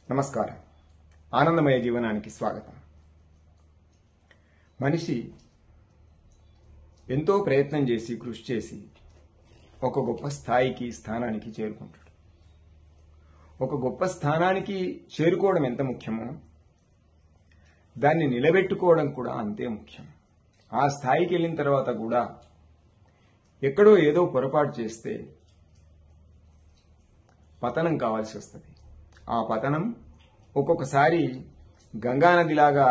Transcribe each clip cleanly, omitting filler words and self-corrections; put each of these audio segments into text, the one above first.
నమస్కారం. ఆనందమయ జీవనానికి స్వాగతం. మనిషి ఎంతో ప్రయత్నం చేసి కృషి చేసి ఒక గొప్ప స్థానానికి చేరుకుంటాడు. ఒక గొప్ప స్థానానికి చేరుకోవడం ఎంత ముఖ్యమో దాన్ని నిలబెట్టుకోవడం కూడా అంతే ముఖ్యం. ఆ స్థాయికి వెళ్ళిన తర్వాత కూడా ఎక్కడో ఏదో పొరపాటు చేస్తే పతనం కావాల్సి వస్తుంది. ఆ పతనం ఒక్కొక్కసారి గంగానదిలాగా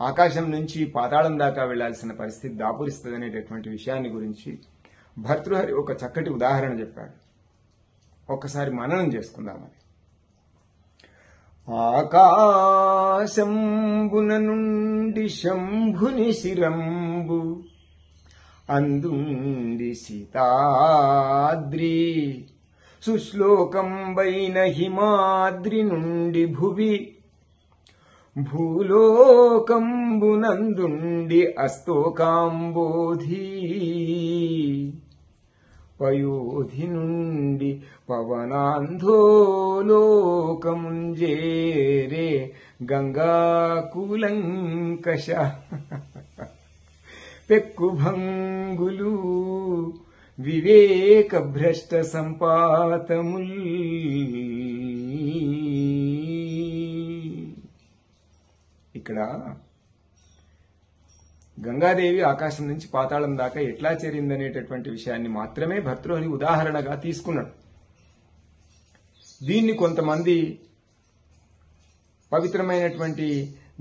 ఆకాశం నుంచి పాతాళం దాకా వెళ్లాల్సిన పరిస్థితి దాపురిస్తుంది అనేటటువంటి విషయాన్ని గురించి భర్తృహరి ఒక చక్కటి ఉదాహరణ చెప్పాడు. ఒక్కసారి మననం చేసుకుందామని. ఆకాశంబున నుండి శంభుని శిరంబు అందుండి సీతాద్రి సుశ్లోకంబైన హిమాద్రి నుండి భువి భూలోకంబునందుండి అస్తోకాంబోధి పయోధి నుండి పవనాంధోలోకముంజేరే గంగాకులంకష పెక్కుభంగులు వివేక భ్రష్ట సంపాతముల్. ఇక్కడ గంగాదేవి ఆకాశం నుంచి పాతాళం దాకా ఎట్లా చేరిందనేటటువంటి విషయాన్ని మాత్రమే భర్తృహరి ఉదాహరణగా తీసుకున్నాడు. దీన్ని కొంతమంది పవిత్రమైనటువంటి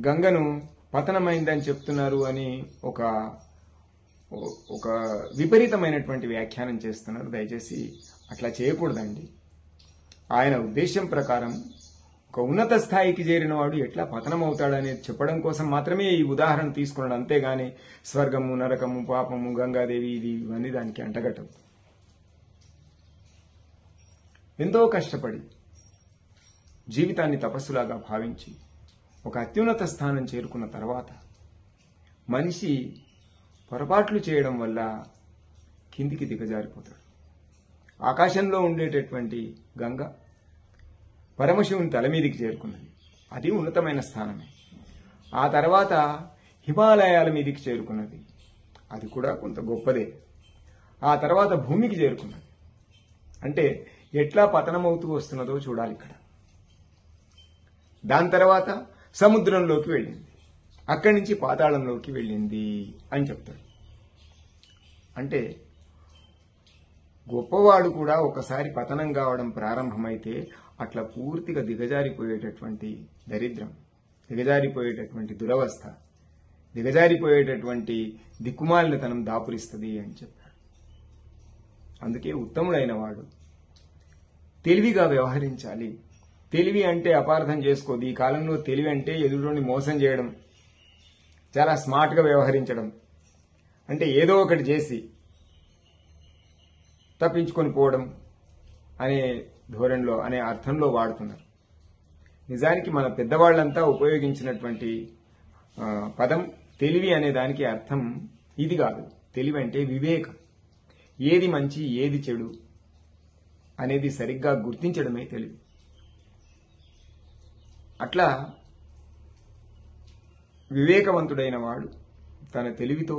గంగను పతనమైందని చెప్తున్నారు అని ఒక విపరీతమైనటువంటి వ్యాఖ్యానం చేస్తున్నారు. దయచేసి అట్లా చేయకూడదండి. ఆయన ఉద్దేశం ప్రకారం ఒక ఉన్నత స్థాయికి చేరిన వాడు ఎట్లా పతనమవుతాడనేది చెప్పడం కోసం మాత్రమే ఈ ఉదాహరణ తీసుకున్నాడు. అంతేగాని స్వర్గము, నరకము, పాపము, గంగాదేవి ఇవన్నీ దానికి అంటగట్టవు. ఎంతో కష్టపడి జీవితాన్ని తపస్సులాగా భావించి ఒక అత్యున్నత స్థానం చేరుకున్న తర్వాత మనిషి పొరపాట్లు చేయడం వల్ల కిందికి దిగజారిపోతాడు. ఆకాశంలో ఉండేటటువంటి గంగ పరమశివుని తల మీదికి చేరుకున్నది. అది ఉన్నతమైన స్థానమే. ఆ తర్వాత హిమాలయాల మీదికి చేరుకున్నది. అది కూడా కొంత గొప్పదే. ఆ తర్వాత భూమికి చేరుకున్నది. అంటే ఎట్లా పతనమవుతూ వస్తున్నదో చూడాలి ఇక్కడ. దాని తర్వాత సముద్రంలోకి వెళ్ళింది. అక్కడి నుంచి పాతాళంలోకి వెళ్ళింది అని చెప్తాడు. అంటే గొప్పవాడు కూడా ఒకసారి పతనం కావడం ప్రారంభమైతే అట్లా పూర్తిగా దిగజారిపోయేటటువంటి దరిద్రం, దిగజారిపోయేటటువంటి దురవస్థ, దిగజారిపోయేటటువంటి దిక్కుమాలినతనం దాపురిస్తుంది అని చెప్పాడు. అందుకే ఉత్తముడైన వాడు తెలివిగా వ్యవహరించాలి. తెలివి అంటే అపార్థం చేసుకోదు. ఈ కాలంలో తెలివి అంటే ఎదురుని మోసం చేయడం, చాలా స్మార్ట్గా వ్యవహరించడం, అంటే ఏదో ఒకటి చేసి తప్పించుకొని పోవడం అనే ధోరణిలో అనే అర్థంలో వాడుతున్నారు. నిజానికి మన పెద్దవాళ్లంతా ఉపయోగించినటువంటి పదం తెలివి అనే దానికి అర్థం ఇది కాదు. తెలివి అంటే వివేకం. ఏది మంచి ఏది చెడు అనేది సరిగ్గా గుర్తించడమే తెలివి. అట్లా వివేకవంతుడైన వాడు తన తెలివితో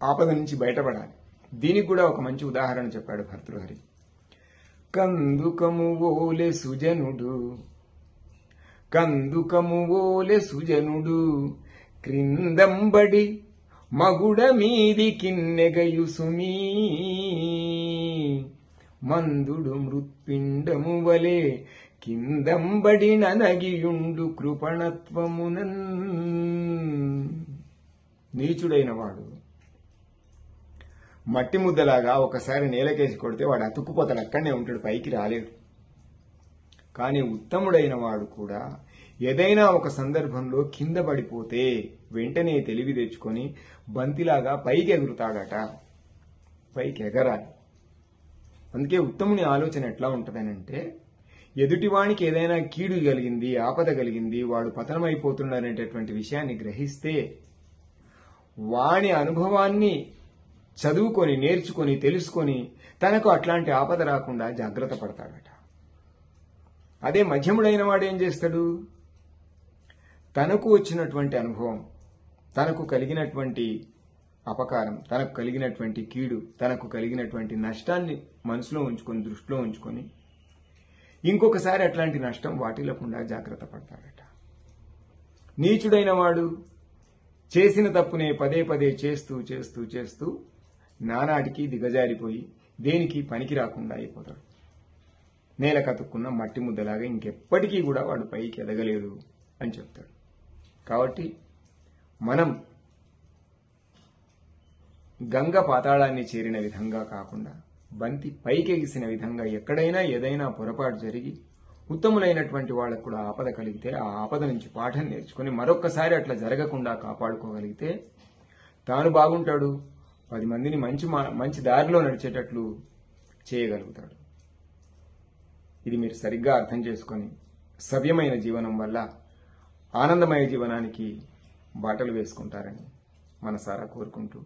ఆపద నుంచి బయటపడాలి. దీనికి కూడా ఒక మంచి ఉదాహరణ చెప్పాడు భర్తృహరి. కందుకము ఓలె సుజనుడు క్రిందంబడి మగుడ మీది కిన్నెగయు సుమీ మందుడు మృత్పిండము వలె కిందంబడి ననగియుండు కృపణత్వమునన్. నీచుడైన వాడు మట్టి ముద్దలాగా ఒకసారి నేలకేసి కొడితే వాడు అతుక్కుపోతాడు, అక్కడనే ఉంటాడు, పైకి రాలేడు. కానీ ఉత్తముడైన వాడు కూడా ఏదైనా ఒక సందర్భంలో కింద పడిపోతే వెంటనే తెలివి తెచ్చుకొని బంతిలాగా పైకి ఎగురుతాడట. పైకి ఎగరాలి. అందుకే ఉత్తముని ఆలోచన ఎట్లా ఉంటుందనంటే, ఎదుటివానికి ఏదైనా కీడు కలిగింది, ఆపద కలిగింది, వాడు పతనమైపోతున్నాడనేటటువంటి విషయాన్ని గ్రహిస్తే వాని అనుభవాన్ని చదువుకొని నేర్చుకొని తెలుసుకొని తనకు అట్లాంటి ఆపద రాకుండా జాగ్రత్త పడతాడట. అదే మధ్యముడైన వాడు ఏం చేస్తాడు? తనకు వచ్చినటువంటి అనుభవం, తనకు కలిగినటువంటి అపకారం, తనకు కలిగినటువంటి కీడు, తనకు కలిగినటువంటి నష్టాన్ని మనసులో ఉంచుకొని, దృష్టిలో ఉంచుకొని ఇంకొకసారి అట్లాంటి నష్టం వాటిల్లకుండా జాగ్రత్త పడతాడట. నీచుడైన వాడు చేసిన తప్పునే పదే పదే చేస్తూ చేస్తూ చేస్తూ నానాటికి దిగజారిపోయి దేనికి పనికి రాకుండా అయిపోతాడు. నేల కతుక్కున్న మట్టి ముద్దలాగా ఇంకెప్పటికీ కూడా వాడు పైకి ఎదగలేదు అని చెప్తాడు. కాబట్టి మనం గంగ పాతాళాన్ని చేరిన విధంగా కాకుండా బంతి పైకెగిసిన విధంగా ఎక్కడైనా ఏదైనా పొరపాటు జరిగి ఉత్తములైనటువంటి వాళ్ళకు కూడా ఆపద కలిగితే ఆ ఆపద నుంచి పాఠం నేర్చుకుని మరొక్కసారి అట్లా జరగకుండా కాపాడుకోగలిగితే తాను బాగుంటాడు, 10 మందిని మంచి దారిలో నడిచేటట్లు చేయగలుగుతాడు. ఇది మీరు సరిగ్గా అర్థం చేసుకొని సవ్యమైన జీవనం వల్ల ఆనందమయ జీవనానికి బాటలు వేసుకుంటారని మనసారా కోరుకుంటూ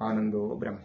ఆనందో బ్రహ్మ.